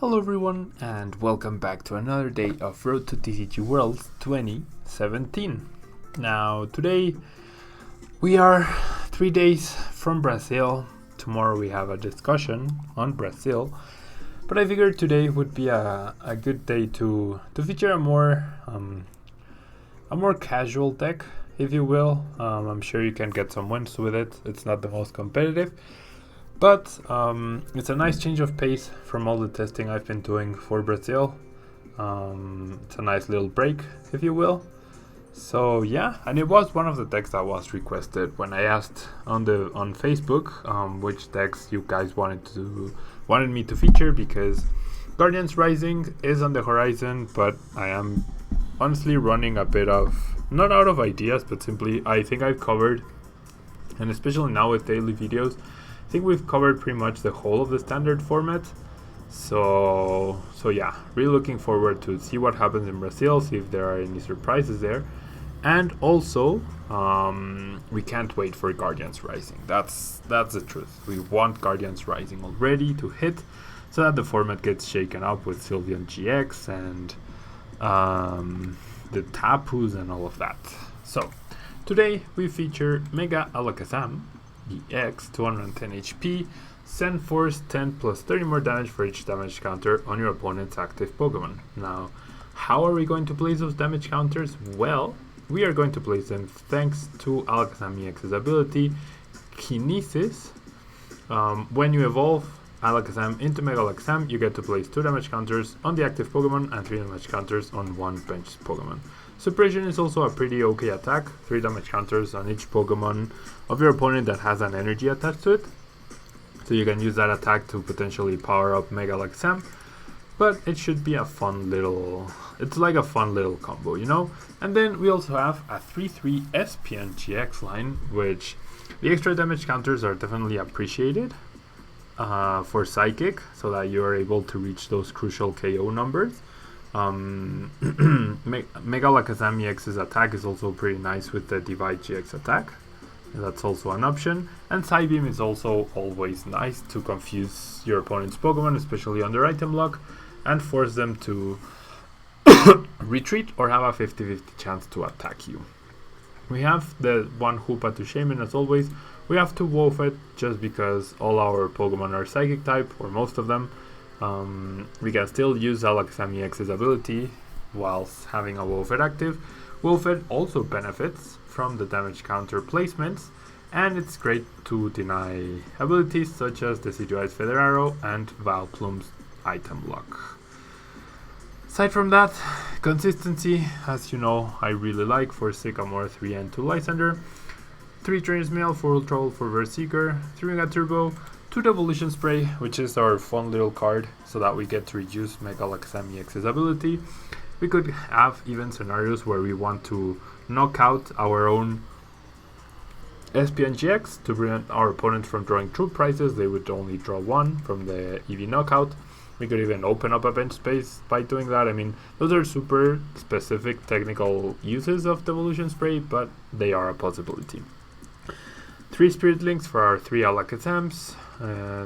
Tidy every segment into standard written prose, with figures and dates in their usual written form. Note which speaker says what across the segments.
Speaker 1: Hello everyone and welcome back to another day of Road to TCG Worlds 2017. Now today we are 3 days from Brazil. Tomorrow we have a discussion on Brazil, but I figured today would be a good day to feature a more casual deck, if you will. I'm sure you can get some wins with it. It's not the most competitive, but it's a nice change of pace from all the testing I've been doing for Brazil. It's a nice little break, if you will. So yeah, and it was one of the decks that was requested when I asked on Facebook which decks you guys wanted me to feature, because Guardians Rising is on the horizon, but I am honestly running a bit of, not out of ideas, but simply I think I've covered, and especially now with daily videos, I think we've covered pretty much the whole of the standard format. So yeah, really looking forward to see what happens in Brazil, see if there are any surprises there. And also, we can't wait for Guardians Rising. That's the truth. We want Guardians Rising already to hit, so that the format gets shaken up with Espeon-GX and the Tapus and all of that. So today we feature Mega Alakazam-EX 210 HP, Send Force 10 plus 30 more damage for each damage counter on your opponent's active Pokemon. Now, how are we going to place those damage counters? Well, we are going to place them thanks to Alakazam-EX's ability, Kinesis. When you evolve Alakazam into Mega Alakazam, you get to place 2 damage counters on the active Pokemon and 3 damage counters on one bench Pokemon. Suppression is also a pretty okay attack, 3 damage counters on each Pokemon of your opponent that has an energy attached to it. So you can use that attack to potentially power up Mega Alakazam, but it should be a fun little, it's like a fun little combo, you know? And then we also have a 3/3 Espeon-GX line, which the extra damage counters are definitely appreciated for Psychic, so that you are able to reach those crucial KO numbers. Mega Alakazam-EX's attack is also pretty nice with the Divide GX attack. That's also an option. And Psybeam is also always nice to confuse your opponent's Pokemon, especially under item lock, and force them to retreat or have a 50-50 chance to attack you. We have the one Hoopa to Shaymin as always. We have two Wobbuffet just because all our Pokemon are Psychic type, or most of them. We can still use Alakazam-EX's ability whilst having a Wobbuffet active. Wobbuffet also benefits from the damage counter placements, and it's great to deny abilities such as Decidueye's Feather Arrow and Vileplume's item lock. Aside from that, consistency, as you know, I really like for Sycamore 3 and 2 Lysandre, 3 Trainers Mail, 4 Ultra Ball for Seeker, 3 Mega Turbo, 2 Devolution Spray, which is our fun little card, so that we get to reduce Mega Alakazam-EX's ability. We could have even scenarios where we want to knock out our own Espeon-GX to prevent our opponent from drawing true prizes. They would only draw 1 from the Eevee knockout. We could even open up a bench space by doing that. I mean, those are super specific technical uses of Devolution Spray, but they are a possibility. 3 Spirit Links for our 3 Alakazams,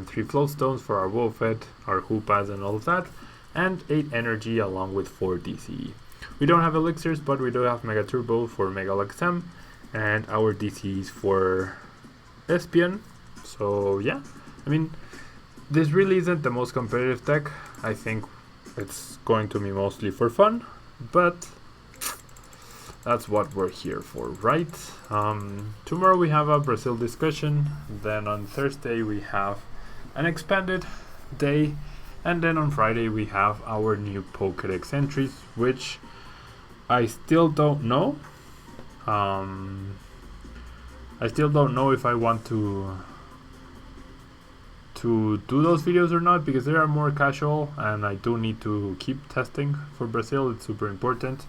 Speaker 1: 3 Float Stones for our Wobbuffet, our Hoopas and all of that, and 8 Energy along with 4 DCE. We don't have Elixirs, but we do have Mega Turbo for Mega Alakazam, and our DCEs for Espeon. So yeah, I mean, this really isn't the most competitive deck. I think it's going to be mostly for fun, but that's what we're here for, right? Tomorrow we have a Brazil discussion, then on Thursday we have an expanded day, and then on Friday we have our new Pokédex entries, which I still don't know. I still don't know if I want to do those videos or not, because they are more casual and I do need to keep testing for Brazil. It's super important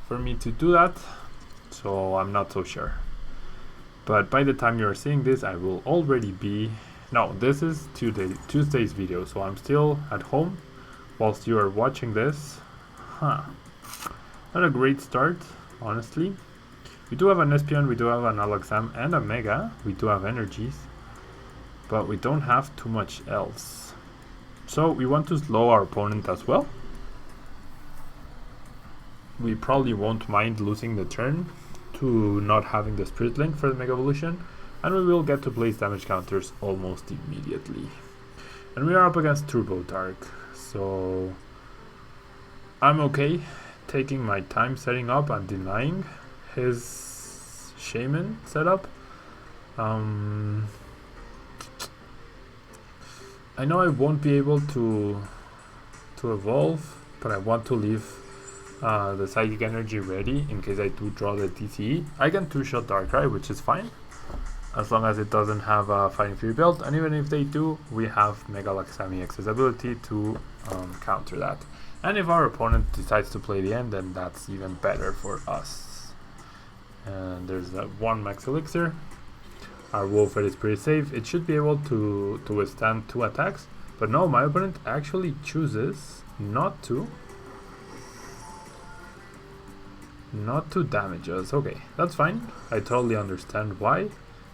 Speaker 1: for me to do that, so I'm not so sure. But by the time you're seeing this, I will already be, no, this is Tuesday's video, so I'm still at home whilst you are watching this. Not a great start, honestly. We do have an Espeon, we do have an Alakazam and a Mega. We do have energies, but we don't have too much else. So we want to slow our opponent as well. We probably won't mind losing the turn to not having the Spirit Link for the Mega Evolution, and we will get to place damage counters almost immediately. And we are up against Turbo Dark, so I'm okay taking my time setting up and denying his Shaymin setup. I know I won't be able to evolve, but I want to leave the Psychic Energy ready in case I do draw the TCE. I can two-shot Darkrai, which is fine, as long as it doesn't have a Fighting Fury build, and even if they do, we have Mega Alakazam-EX's ability to counter that. And if our opponent decides to play the end, then that's even better for us. And there's that one Max Elixir. Our Wobbuffet is pretty safe. It should be able to withstand 2 attacks, but no, my opponent actually chooses not to damage us. Okay, that's fine. I totally understand why,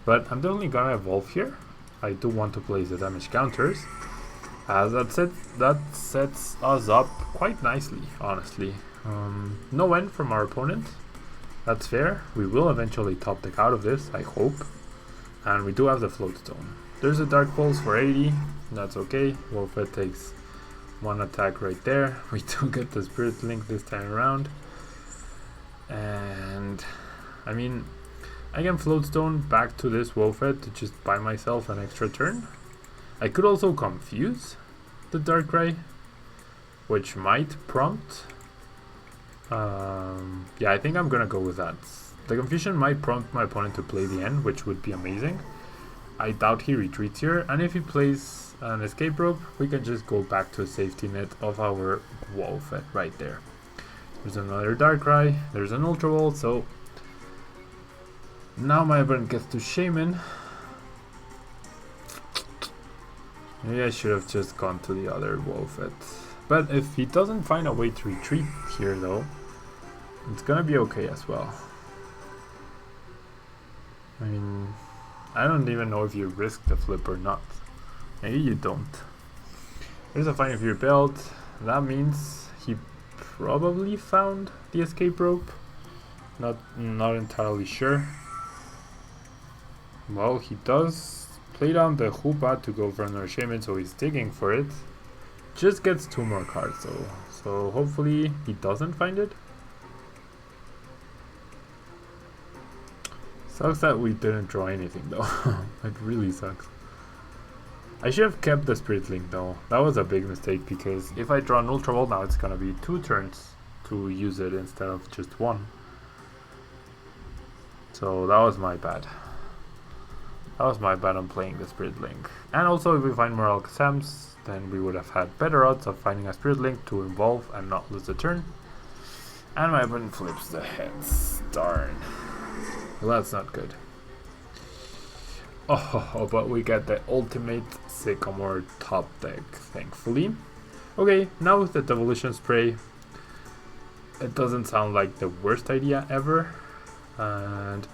Speaker 1: but I'm definitely gonna evolve here. I do want to place the damage counters, as that sets us up quite nicely, honestly. No end from our opponent. That's fair. We will eventually top deck out of this, I hope. And we do have the Float Stone. There's a Dark Pulse for 80. That's okay. Wobbuffet takes 1 attack right there. We do get the Spirit Link this time around. And I mean, I can Float Stone back to this Wobbuffet to just buy myself an extra turn. I could also confuse the Darkrai, which might prompt. Yeah, I think I'm gonna go with that. The confusion might prompt my opponent to play the end, which would be amazing. I doubt he retreats here, and if he plays an escape rope, we can just go back to a safety net of our Wobbuffet right there. There's another Darkrai, there's an Ultra Ball, so now my opponent gets to Shaymin. Maybe I should have just gone to the other Wobbuffet. But if he doesn't find a way to retreat here though, it's gonna be okay as well. I mean, I don't even know if you risk the flip or not. Maybe you don't. There's a Fighting Fury build. That means he probably found the escape rope. Not entirely sure. Well, he does play down the Hoopa to go for another Shaymin, so he's digging for it. Just gets 2 more cards though, so hopefully he doesn't find it. Sucks that we didn't draw anything though. It really sucks. I should have kept the Spirit Link though. That was a big mistake, because if I draw an Ultra Ball now, it's gonna be 2 turns to use it instead of just 1. So that was my bad. That was my bad on playing the Spirit Link. And also, if we find more Alakazams, then we would have had better odds of finding a Spirit Link to evolve and not lose the turn. And my opponent flips the heads. Darn. Well, that's not good. Oh, but we get the ultimate Sycamore top deck, thankfully. Okay, now with the Devolution Spray, it doesn't sound like the worst idea ever. And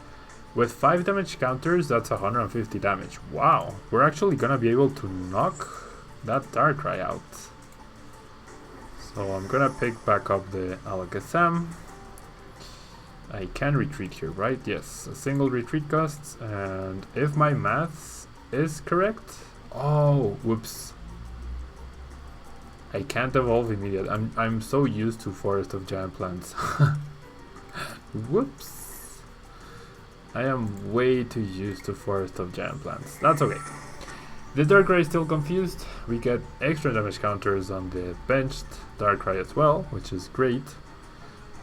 Speaker 1: with 5 damage counters, that's 150 damage. Wow, we're actually gonna be able to knock that Darkrai out. So I'm gonna pick back up the Alakazam. I can retreat here, right? Yes, a single retreat costs, and if my maths is correct... Oh, whoops. I can't evolve immediately. I'm so used to Forest of Giant Plants. Whoops. I am way too used to Forest of Giant Plants. That's okay. The Darkrai is still confused. We get extra damage counters on the benched Darkrai as well, which is great.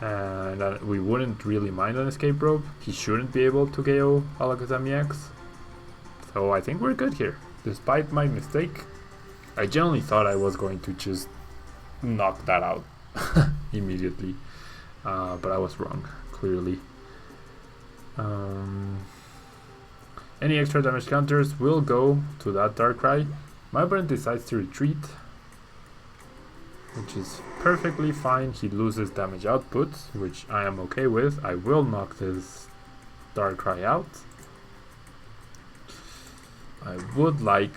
Speaker 1: And we wouldn't really mind an escape rope. He shouldn't be able to KO Alakazam-EX. So I think we're good here. Despite my mistake, I genuinely thought I was going to just knock that out immediately. But I was wrong, clearly. Any extra damage counters will go to that Darkrai. My opponent decides to retreat, which is perfectly fine. He loses damage output, which I am okay with. I will knock this Darkrai out. I would like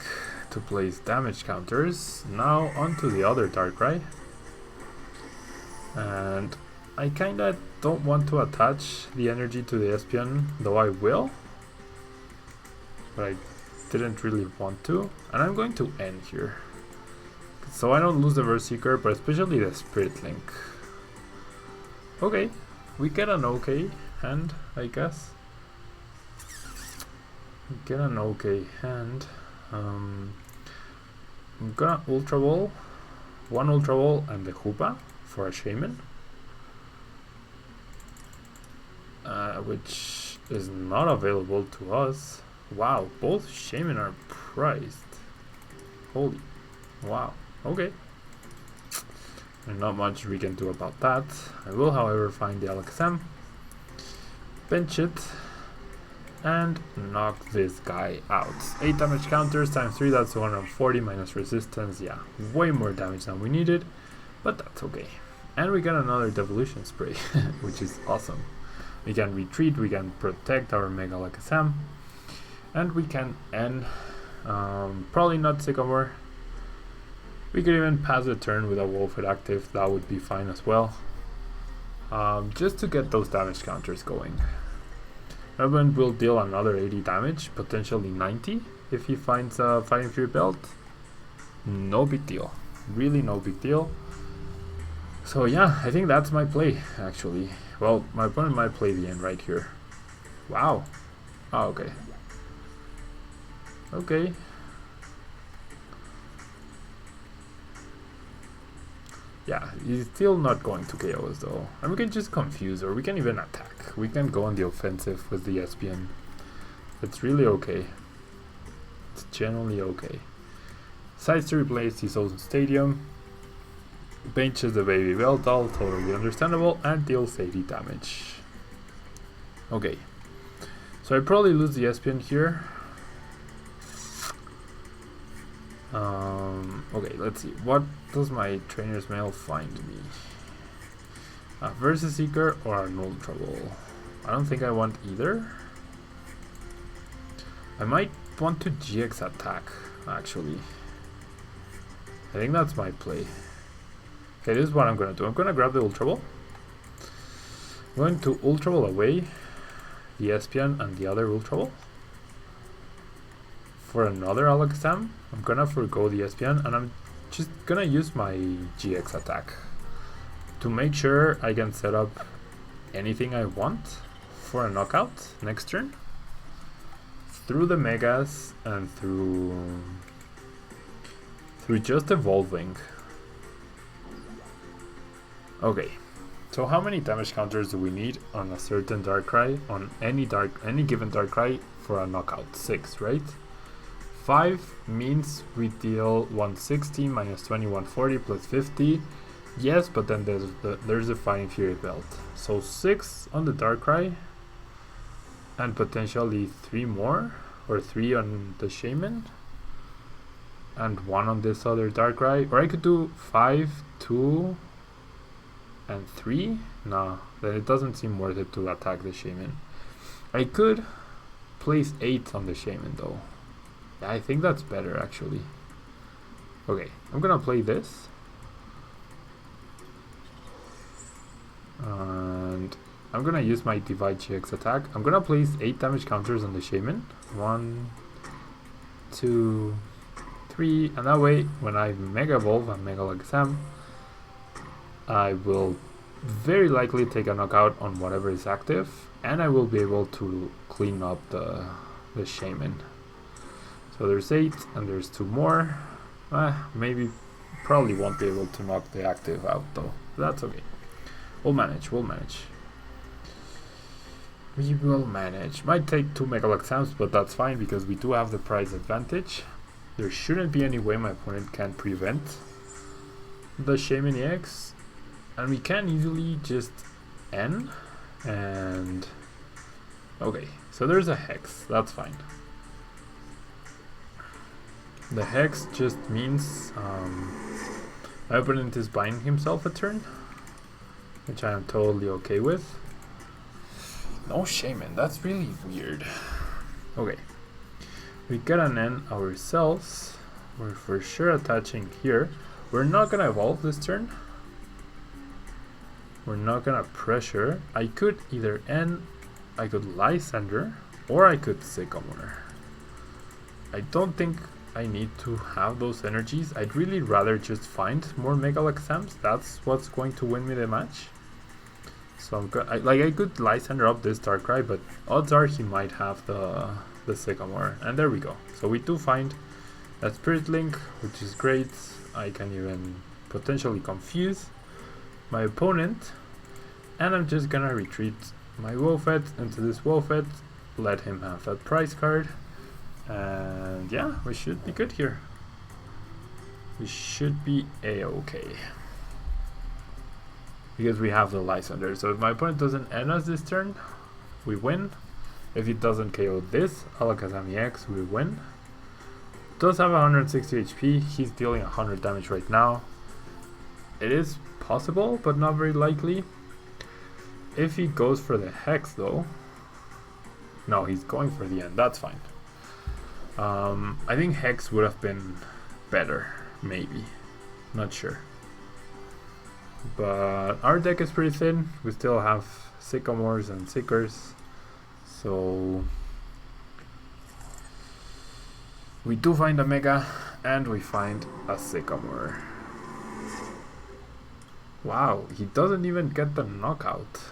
Speaker 1: to place damage counters. Now onto the other Darkrai. And I kinda don't want to attach the energy to the Espeon, though I will. But I didn't really want to. And I'm going to end here. So I don't lose the Verse Seeker, but especially the Spirit Link. Okay, we get an okay hand, I guess. We get an okay hand. I'm gonna Ultra Ball, one Ultra Ball and the Hoopa for a Shaymin. Which is not available to us. Wow, both Shaymin are priced. Holy, wow, okay. And not much we can do about that. I will, however, find the Alakazam, bench it, and knock this guy out. 8 damage counters times 3, that's 140 minus resistance. Yeah, way more damage than we needed, but that's okay. And we got another Devolution Spray, which is awesome. We can retreat, we can protect our Mega Alakazam, and we can end, probably not Sycamore. We could even pass the turn with a Wobbuffet active, that would be fine as well. Just to get those damage counters going. Tablemon will deal another 80 damage, potentially 90 if he finds a Fighting Fury belt. No big deal, really no big deal. So yeah, I think that's my play actually. Well, my opponent might play the end right here. Wow. Oh, okay. Okay. Yeah, he's still not going to KO us though. And we can just confuse, or we can even attack. We can go on the offensive with the Espeon. It's really okay. It's generally okay. Decides to replace his own stadium. Benches the baby Veltal, totally understandable, and deals 80 damage. Okay. So I probably lose the Espeon here. Okay, let's see. What does my trainer's mail find me? Versus Seeker or an Ultra Ball? I don't think I want either. I might want to GX attack, actually. I think that's my play. Okay, this is what I'm gonna do. I'm gonna grab the Ultra Ball. I'm going to Ultra Ball away the Espeon and the other Ultra Ball. For another Alakazam, I'm gonna forgo the Espeon and I'm just gonna use my GX attack to make sure I can set up anything I want for a knockout next turn through the Megas and through just evolving. Okay, so how many damage counters do we need on a certain Darkrai, on any given Darkrai for a knockout? 6, right? 5 means we deal 160 minus 20, 140 plus 50. Yes, but then there's a Fighting Fury belt. So 6 on the Darkrai, and potentially 3 more, or 3 on the Shaymin, and 1 on this other Darkrai. Or I could do 5, 2, and 3. No, then it doesn't seem worth it to attack the Shaymin. I could place 8 on the Shaymin though. I think that's better actually. Okay, I'm gonna play this. And I'm gonna use my Divide GX attack. I'm gonna place 8 damage counters on the Shaymin. 1, 2, 3, and that way when I Mega Evolve and Mega Alakazam, I will very likely take a knockout on whatever is active, and I will be able to clean up the Shaymin. So there's 8 and there's 2 more. Maybe, probably won't be able to knock the active out though. That's okay. We'll manage, we'll manage. We will manage. Might take 2 Mega Alakazams, but that's fine because we do have the price advantage. There shouldn't be any way my opponent can prevent the Shaymin-EX. And we can easily just N and... Okay, so there's a Hex, that's fine. The Hex just means my opponent is buying himself a turn, which I am totally okay with. No Shaymin, that's really weird. Okay, we get an N ourselves. We're for sure attaching here. We're not gonna evolve this turn. We're not gonna pressure. I could either end, I could Lysandre, or I could Sycamore. I don't think I need to have those energies. I'd really rather just find more Mega Alakazams. That's what's going to win me the match. So I could Lysandre up this Darkrai, but odds are he might have the Sycamore. And there we go. So we do find that Spirit Link, which is great. I can even potentially confuse my opponent, and I'm just gonna retreat my Wobbuffet into this Wobbuffet, let him have that prize card, and yeah, we should be good here. We should be a-okay. Because we have the Lysandre. So if my opponent doesn't end us this turn, we win. If he doesn't KO this Alakazam-EX, we win. Does have 160 HP, he's dealing 100 damage right now. It is possible, but not very likely. If he goes for the Hex though, no, he's going for the end, that's fine. I think Hex would have been better, maybe, not sure. But our deck is pretty thin, we still have Sycamores and Seekers, so we do find a Mega, and we find a Sycamore. Wow, he doesn't even get the knockout.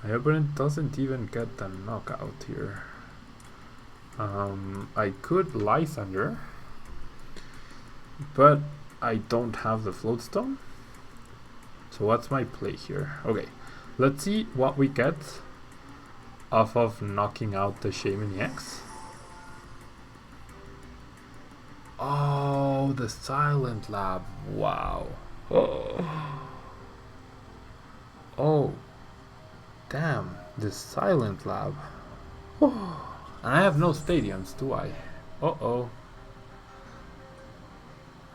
Speaker 1: My opponent doesn't even get the knockout here. I could Lysandre, but I don't have the Float Stone. So what's my play here? Okay, let's see what we get off of knocking out the Shaymin-EX. Oh, the Silent Lab. Wow. Oh, damn, the Silent Lab. And I have no stadiums, do I? Uh-oh.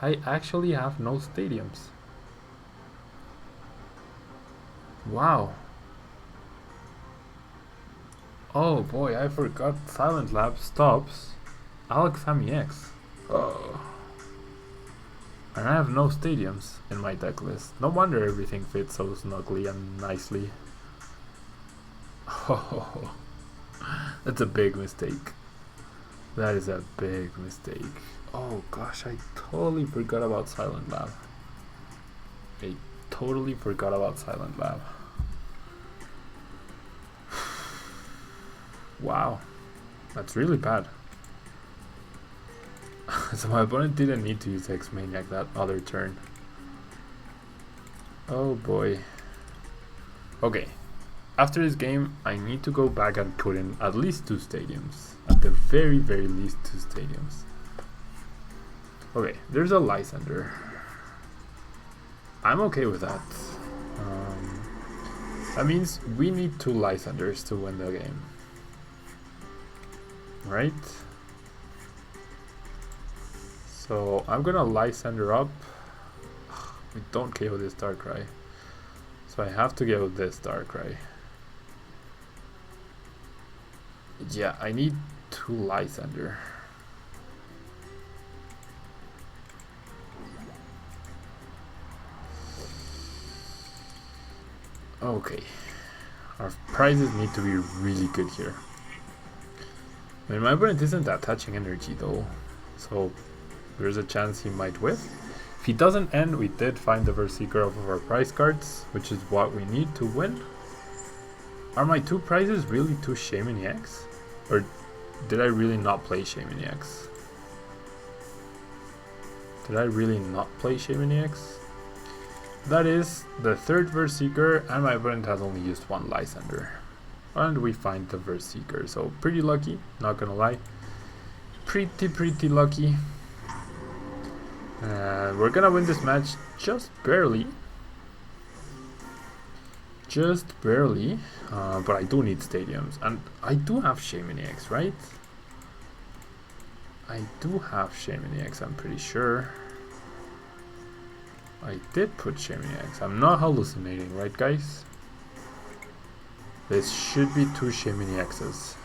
Speaker 1: I actually have no stadiums. Wow. Oh boy, I forgot Silent Lab stops Alakazam-EX. Oh. And I have no stadiums in my deck list. No wonder everything fits so snugly and nicely. Oh, that's a big mistake. That is a big mistake. Oh gosh, I totally forgot about Silent Lab. I totally forgot about Silent Lab. Wow, that's really bad. So my opponent didn't need to use X-Maniac that other turn. Oh boy. Okay, after this game I need to go back and put in at least 2 stadiums. At the very least 2 stadiums. Okay, there's a Lysandre. I'm okay with that. That means we need 2 Lysandres to win the game. Right? So I'm gonna Lysandre up. We don't KO this Darkrai, so I have to KO this Darkrai. Yeah, I need 2 Lysandre. Okay, our prizes need to be really good here. I mean, my opponent isn't attaching energy though, so there's a chance he might whiff. If he doesn't end, we did find the Seeker off of our prize cards, which is what we need to win. Are my 2 prizes really 2 Shaymin-EX? Or did I really not play Shaymin-EX? Did I really not play Shaymin-EX? That is the 3rd Seeker, and my opponent has only used 1 Lysandre. And we find the Seeker, so pretty lucky, not gonna lie. Pretty lucky. We're gonna win this match just barely. But I do need stadiums, and I do have Shaymin-EX, right? I do have Shaymin-EX, I'm pretty sure. I did put Shaymin-EX. I'm not hallucinating, right guys? This should be 2 Shaymin-EXs.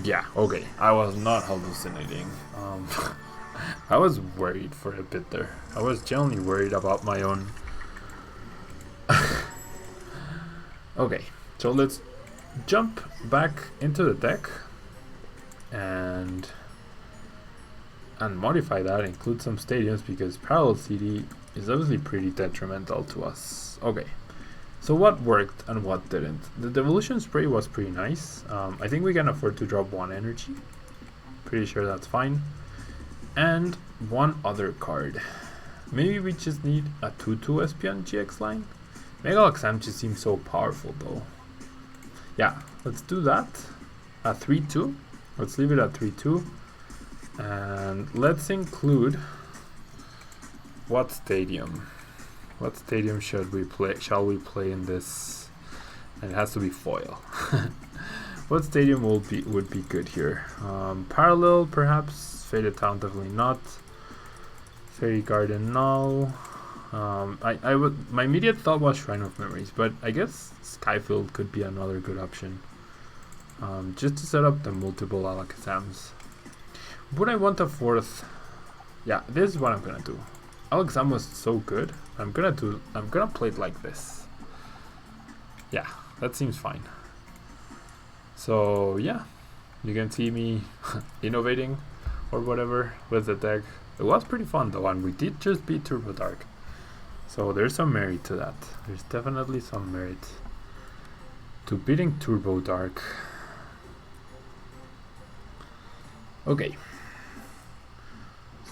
Speaker 1: Yeah, okay, I was not hallucinating. I was worried for a bit there. I was genuinely worried about my own. Okay, so let's jump back into the deck and modify that, include some stadiums, because Parallel City is obviously pretty detrimental to us. Okay, so what worked and what didn't? The Devolution Spray was pretty nice. I think we can afford to drop 1 energy. Pretty sure that's fine. And 1 other card. Maybe we just need a 2/2 Espeon-GX line. Mega Alakazam just seems so powerful though. Yeah, let's do that. A 3/2. Let's leave it at 3/2. And let's include what stadium? What stadium should we play? Shall we play in this? And it has to be foil. What stadium would be good here? Parallel, perhaps. Faded Town, definitely not. Fairy Garden, no. My immediate thought was Shrine of Memories, but I guess Skyfield could be another good option. Just to set up the multiple Alakazams. Would I want a 4th? Yeah, this is what I'm gonna do. Alakazam was so good. I'm gonna play it like this. Yeah, that seems fine. So yeah, you can see me innovating or whatever with the deck. It was pretty fun though, and we did just beat Turbo Dark. So there's some merit to that. There's definitely some merit to beating Turbo Dark. Okay.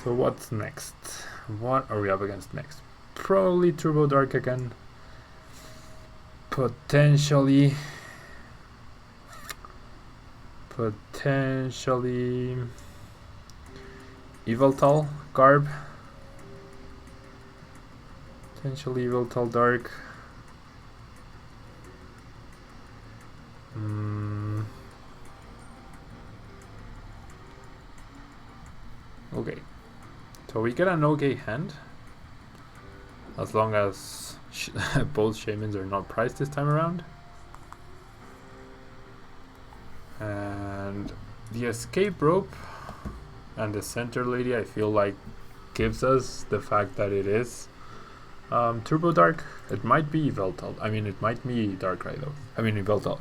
Speaker 1: So what's next? What are we up against next? Probably Turbo Dark again. Potentially Yveltal Garb. Potentially Yveltal Dark. Okay. So we get an okay hand. As long as both Shaymins are not priced this time around. And the escape rope and the center lady, I feel like, gives us the fact that it is Turbo Dark. It might be Yveltal. I mean, it might be Darkrai though. I mean, Yveltal.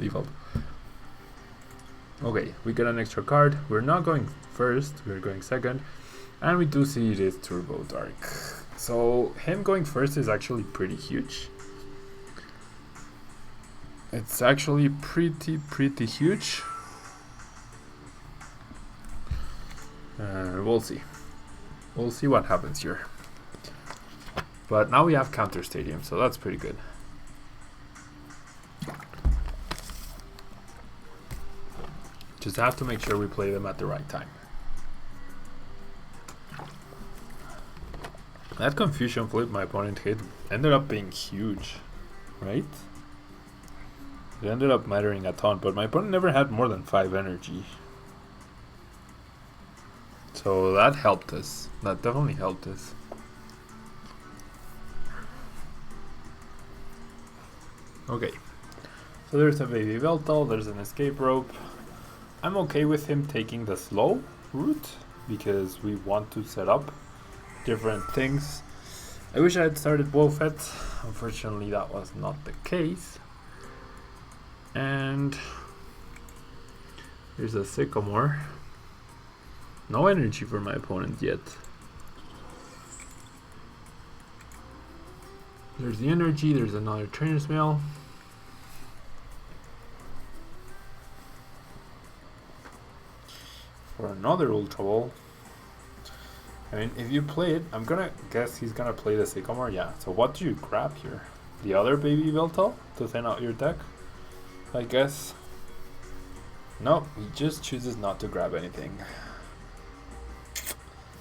Speaker 1: Okay, we get an extra card. We're not going first, we're going second. And we do see it is Turbo Dark. So him going first is actually pretty huge. It's actually pretty huge. We'll see. We'll see what happens here. But now we have counter stadium, so that's pretty good. Just have to make sure we play them at the right time. That confusion flip my opponent hit ended up being huge, right? It ended up mattering a ton, but my opponent never had more than 5 energy. So that helped us. That definitely helped us. Okay. So there's a baby Yveltal, there's an escape rope. I'm okay with him taking the slow route because we want to set up different things. I wish I had started Wobbuffet. Unfortunately, that was not the case. And here's a Sycamore. No energy for my opponent yet. There's the energy, there's another Trainer's Mail. For another Ultra Ball. I mean, if you play it, I'm gonna guess he's gonna play the Sycamore. Yeah, so what do you grab here? The other baby Yveltal to thin out your deck? I guess. No, he just chooses not to grab anything.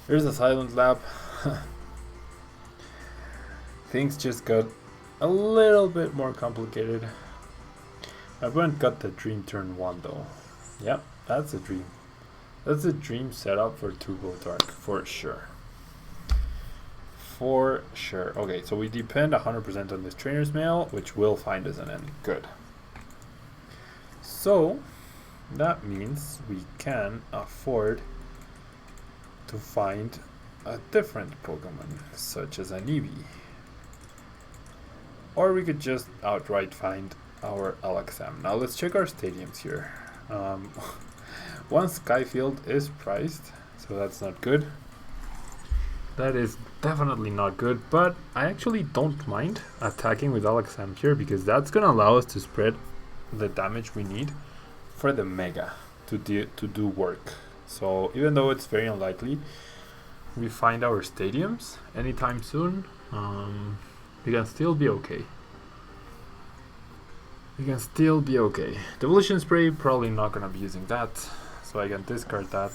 Speaker 1: Here's a Silent Lab. Things just got a little bit more complicated. I went got the Dream turn 1 though. Yep, that's a dream. That's a dream setup for Turbo Dark, for sure. For sure. Okay, so we depend 100% on this Trainer's Mail, which will find us an ending. Good. So, That means we can afford to find a different Pokemon, such as an Eevee. Or we could just outright find our Alakazam. Now let's check our stadiums here. One Skyfield is priced, so that's not good. That is definitely not good, but I actually don't mind attacking with Alakazam here because that's gonna allow us to spread the damage we need for the Mega to do work. So even though it's very unlikely we find our stadiums anytime soon, we can still be okay. Devolution Spray, probably not gonna be using that, so I can discard that.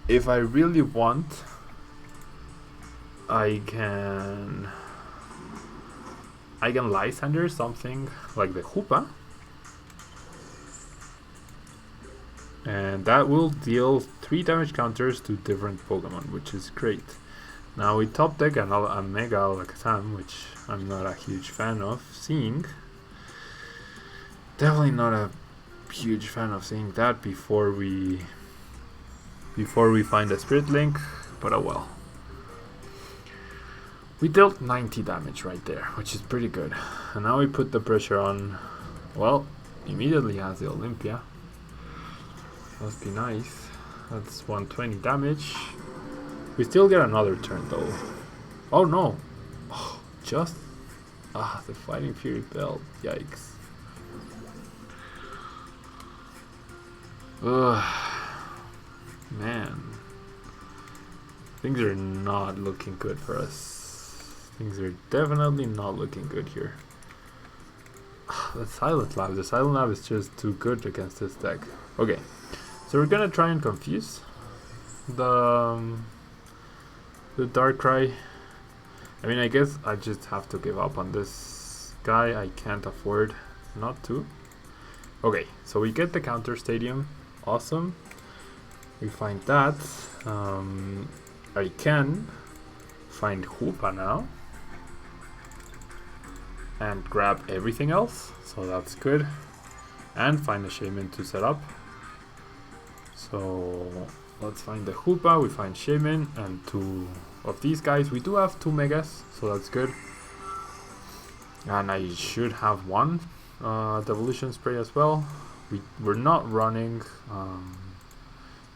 Speaker 1: If I really want, I can Lysandre something like the Hoopa, and that will deal 3 damage counters to different Pokemon, which is great. Now we top deck a Mega Alakazam, which I'm not a huge fan of seeing. Definitely not a huge fan of seeing that before we find a Spirit Link, but oh well. We dealt 90 damage right there, which is pretty good. And now we put the pressure on, well, immediately has the Olympia. Must be nice. That's 120 damage. We still get another turn though. Oh no! Oh, just... the Fighting Fury Belt. Yikes. Ugh. Man. Things are not looking good for us. Things are definitely not looking good here. The Silent Lab. The Silent Lab is just too good against this deck. Okay. So we're gonna try and confuse the Darkrai. I mean, I guess I just have to give up on this guy. I can't afford not to. Okay, so we get the counter stadium. Awesome. We find that. I can find Hoopa now and grab everything else, so that's good. And find a Shaymin to set up. So let's find the Hoopa, we find Shaymin, and 2 of these guys. We do have 2 Megas, so that's good. And I should have 1 Devolution Spray as well. We're not running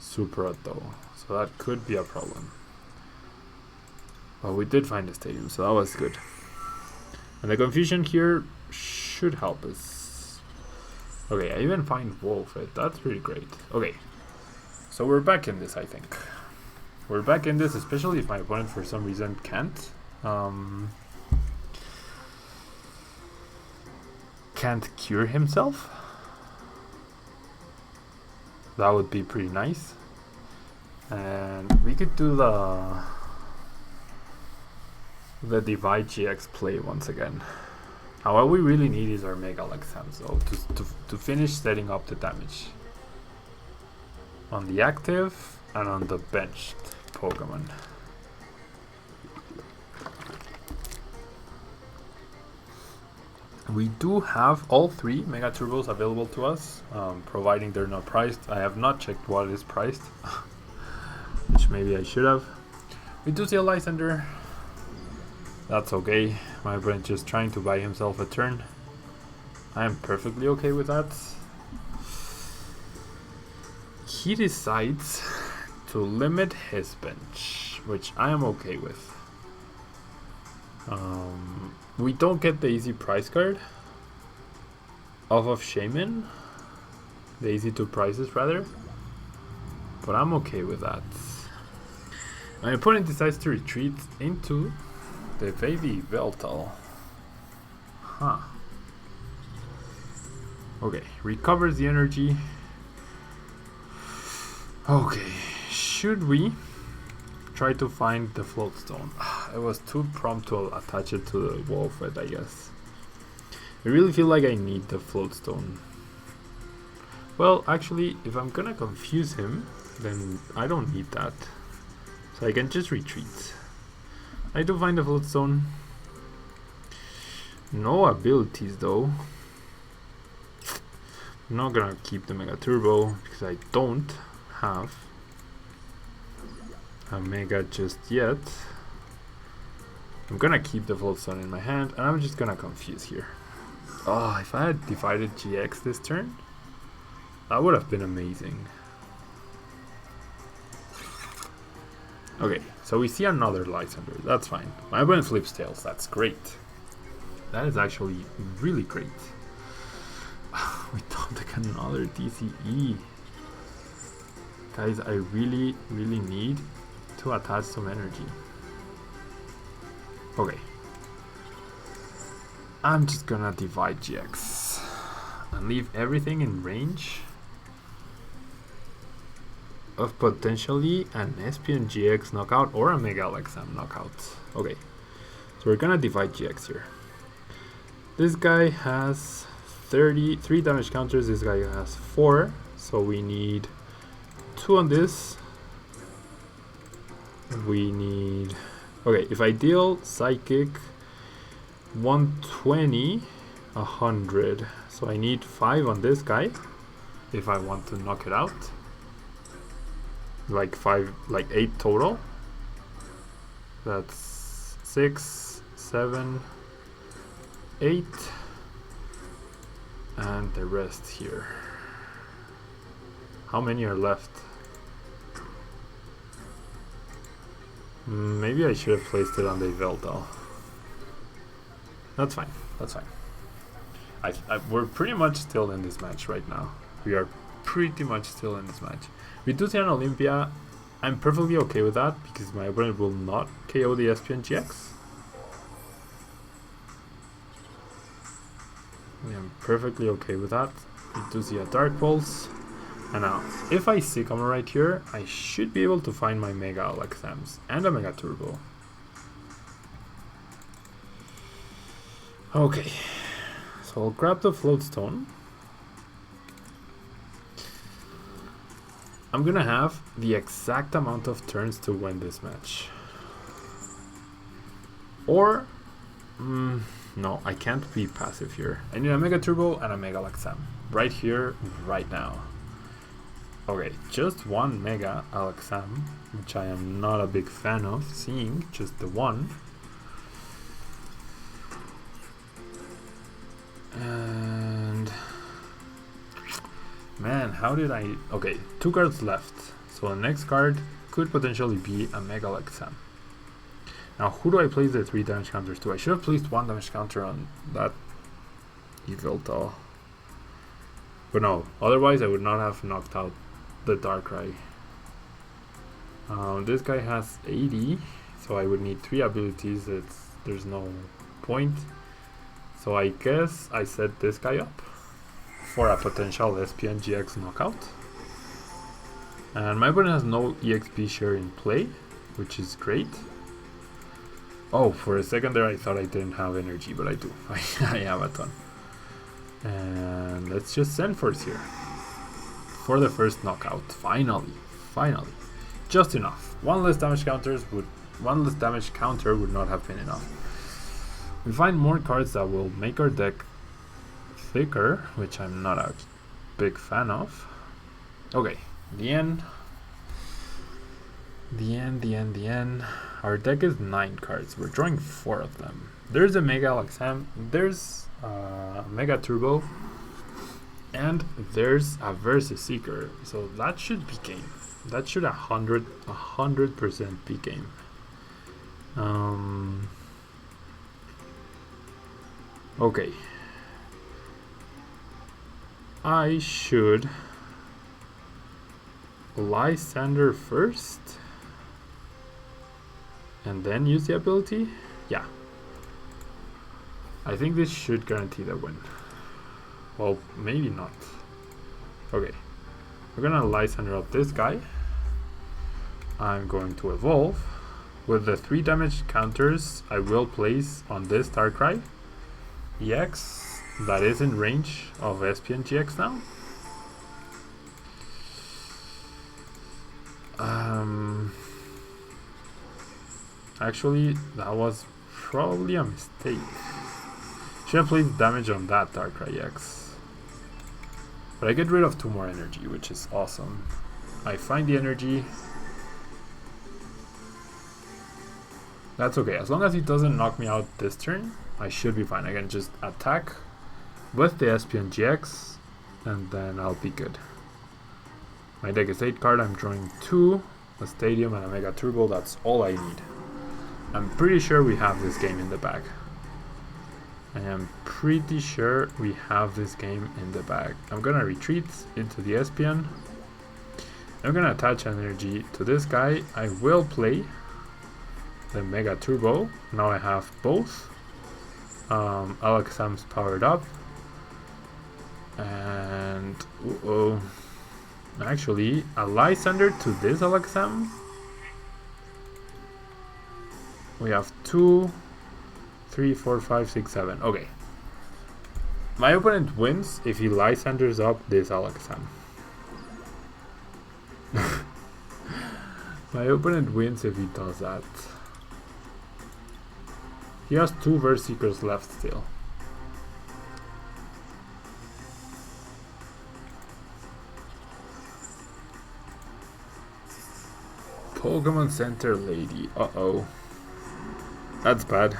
Speaker 1: Super Rod though, so that could be a problem. But we did find the stadium, so that was good. And the confusion here should help us. Okay, I even find Wobbuffet. That's pretty great. Okay, so we're back in this, I think. We're back in this, especially if my opponent for some reason can't cure himself. That would be pretty nice. And we could do the Divide GX play once again. Now what we really need is our Mega Alakazam though, to finish setting up the damage on the active and on the benched Pokemon. We do have all 3 Mega Turbos available to us, providing they're not priced. I have not checked what is priced, which maybe I should have. We do see a Lysandre. That's okay. My opponent just trying to buy himself a turn. I am perfectly okay with that. He decides to limit his bench, which I am okay with. We don't get the easy price card off of Shaymin, the easy 2 prices rather, but I'm okay with that. My opponent decides to retreat into the baby Veltal. Huh. Okay, recovers the energy. Okay, should we try to find the Float Stone? It was too prompt to attach it to the Wobbuffet, I guess. I really feel like I need the Float Stone. Well, actually, if I'm gonna confuse him, then I don't need that. So I can just retreat. I do find the Float Stone. No abilities though. I'm not gonna keep the Mega Turbo because I don't have a Mega just yet. I'm gonna keep the Float Stone in my hand and I'm just gonna confuse here. Oh, if I had divided GX this turn, that would have been amazing. Okay, so we see another Lysandre, that's fine. My opponent flips tails, that's great. That is actually really great. We don't take another TCG. Guys, I really need to attach some energy. Okay. I'm just gonna divide GX and leave everything in range of potentially an Espeon-GX knockout or a Mega Alakazam knockout. Okay, so we're gonna divide GX here. This guy has 3 damage counters, this guy has 4, so we need 2 on this. We need... Okay, if I deal Psychic 120, 100, so I need 5 on this guy if I want to knock it out. Like 8 total. That's 6, 7, 8, and the rest here. How many are left? Maybe I should have placed it on the Veltal. That's fine, that's fine. We're pretty much still in this match right now. We are pretty much still in this match. We do see an Olympia. I'm perfectly okay with that because my opponent will not KO the Espeon-GX. I'm perfectly okay with that. We do see a Dark Pulse. And now, if I Sycamore right here, I should be able to find my Mega Alakazams and a Mega Turbo. Okay, so I'll grab the Float Stone. I'm gonna have the exact amount of turns to win this match. Or, no, I can't be passive here. I need a Mega Turbo and a Mega Alakazam. Right here, right now. Okay, just one Mega Alakazam, which I am not a big fan of seeing, just the one. And man, how did I... Okay, 2 cards left. So the next card could potentially be a Mega Alakazam. Now, who do I place the 3 damage counters to? I should have placed 1 damage counter on that Yveltal. But no, otherwise I would not have knocked out the Darkrai. This guy has 80, so I would need 3 abilities. There's no point. So I guess I set this guy up for a potential Espeon-GX knockout. And my opponent has no EXP share in play, which is great. Oh, for a second there I thought I didn't have energy, but I do. I have a ton. And let's just send Force here for the first knockout. Finally. Just enough. One less damage counter would not have been enough. We find more cards that will make our deck thicker, which I'm not a big fan of. Okay, the end. Our deck is 9 cards. We're drawing 4 of them. There's a Mega Alakazam, there's a Mega Turbo, and there's a Versus Seeker. So that should be game. That should 100% be game. Okay. I should Lysandre first and then use the ability. Yeah, I think this should guarantee the win. Well, maybe not. Okay, we're gonna Lysandre up this guy. I'm going to evolve with the 3 damage counters I will place on this Darkrai EX that is in range of Espeon-GX now. Actually, that was probably a mistake. Should have placed damage on that Darkrai EX. But I get rid of 2 more energy, which is awesome. I find the energy. That's okay. As long as he doesn't knock me out this turn, I should be fine. I can just attack with the Espeon-GX, and then I'll be good. My deck is 8 card. I'm drawing 2, a Stadium and a Mega Turbo. That's all I need. I'm pretty sure we have this game in the bag. I am pretty sure we have this game in the bag. I'm gonna retreat into the Espeon. I'm gonna attach energy to this guy. I will play the Mega Turbo. Now I have both. Alakazam's powered up. And actually a Lysandre to this Alakazam. We have 2, 3, 4, 5, 6, 7. Okay. My opponent wins if he Lysandres up this Alakazam. My opponent wins if he does that. He has 2 Verse Seekers left still. Pokemon Center Lady. Uh-oh. That's bad.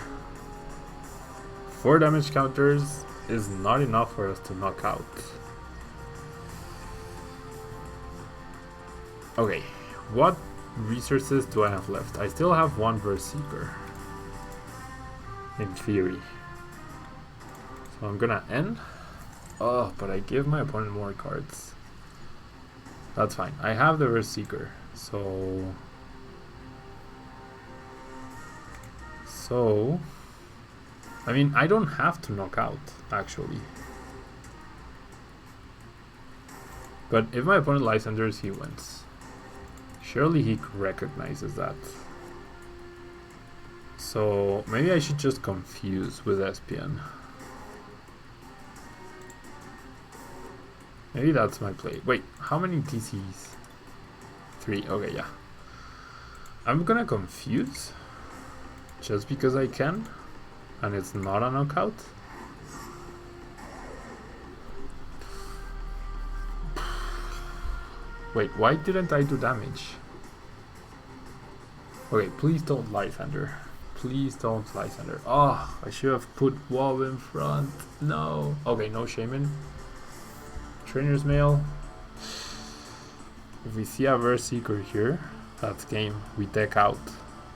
Speaker 1: 4 damage counters is not enough for us to knock out. Okay, what resources do I have left? I still have 1 Verse Seeker. In theory. So I'm gonna end. Oh, but I give my opponent more cards. That's fine. I have the Verse Seeker. So I mean, I don't have to knock out, actually. But if my opponent Lysandres, he wins. Surely he recognizes that. So maybe I should just confuse with Espeon. Maybe that's my play. Wait, how many TCs? 3. Okay, yeah. I'm gonna confuse just because I can, and it's not a knockout. Wait, why didn't I do damage? Okay, please don't Lysandre. Please don't Lysandre. Oh, I should have put Wob in front. No. Okay, no Shaymin. Trainer's Mail. If we see a Verse Seeker here, that's game. We deck out.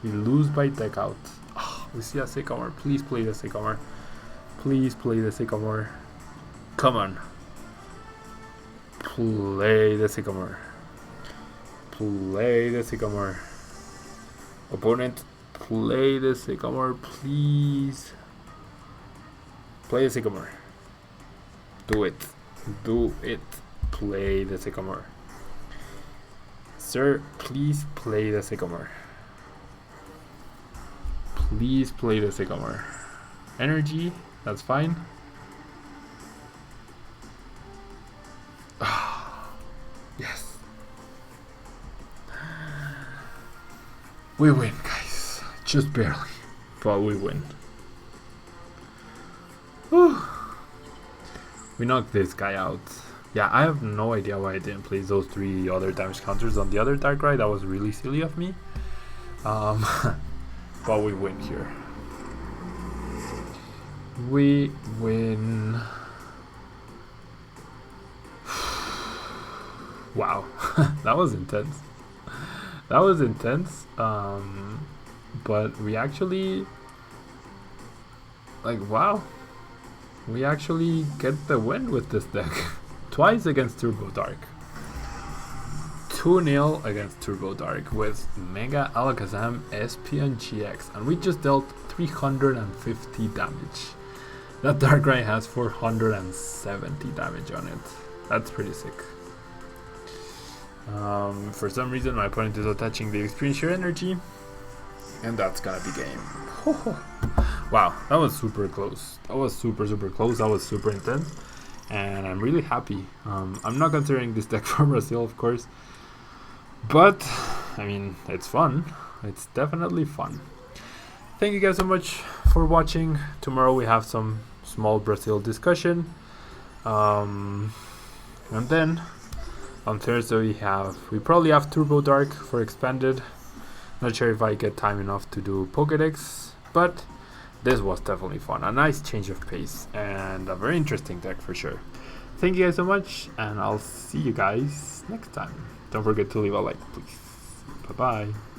Speaker 1: We lose by deck out. Oh, we see a Sycamore. Please play the Sycamore. Please play the Sycamore. Come on. Play the Sycamore. Play the Sycamore. Opponent, play the Sycamore, please. Play the Sycamore. Do it. Do it. Play the Sycamore. Sir, please play the Sycamore. Please play the Sycamore. Energy, that's fine. Yes. We win, guys. Just barely. But we win. Whew. We knocked this guy out. Yeah, I have no idea why I didn't place those 3 other damage counters on the other Darkrai. That was really silly of me. But we win here. We win. Wow. That was intense. That was intense. But we actually, like, wow. We actually get the win with this deck. Twice against Turbo Dark. 2-0 against Turbo Dark with Mega Alakazam Espeon-GX. And we just dealt 350 damage. That Darkrai has 470 damage on it. That's pretty sick. For some reason my opponent is attaching the Experience Share Energy. And that's gonna be game. Wow, that was super close. That was super close. That was super intense. And I'm really happy. I'm not considering this deck for Brazil, of course. But, I mean, it's fun. It's definitely fun. Thank you guys so much for watching. Tomorrow we have some small Brazil discussion. And then on Thursday we probably have Turbo Dark for expanded. Not sure if I get time enough to do Pokédex, but this was definitely fun. A nice change of pace and a very interesting deck for sure. Thank you guys so much, and I'll see you guys next time. Don't forget to leave a like, please. Bye bye.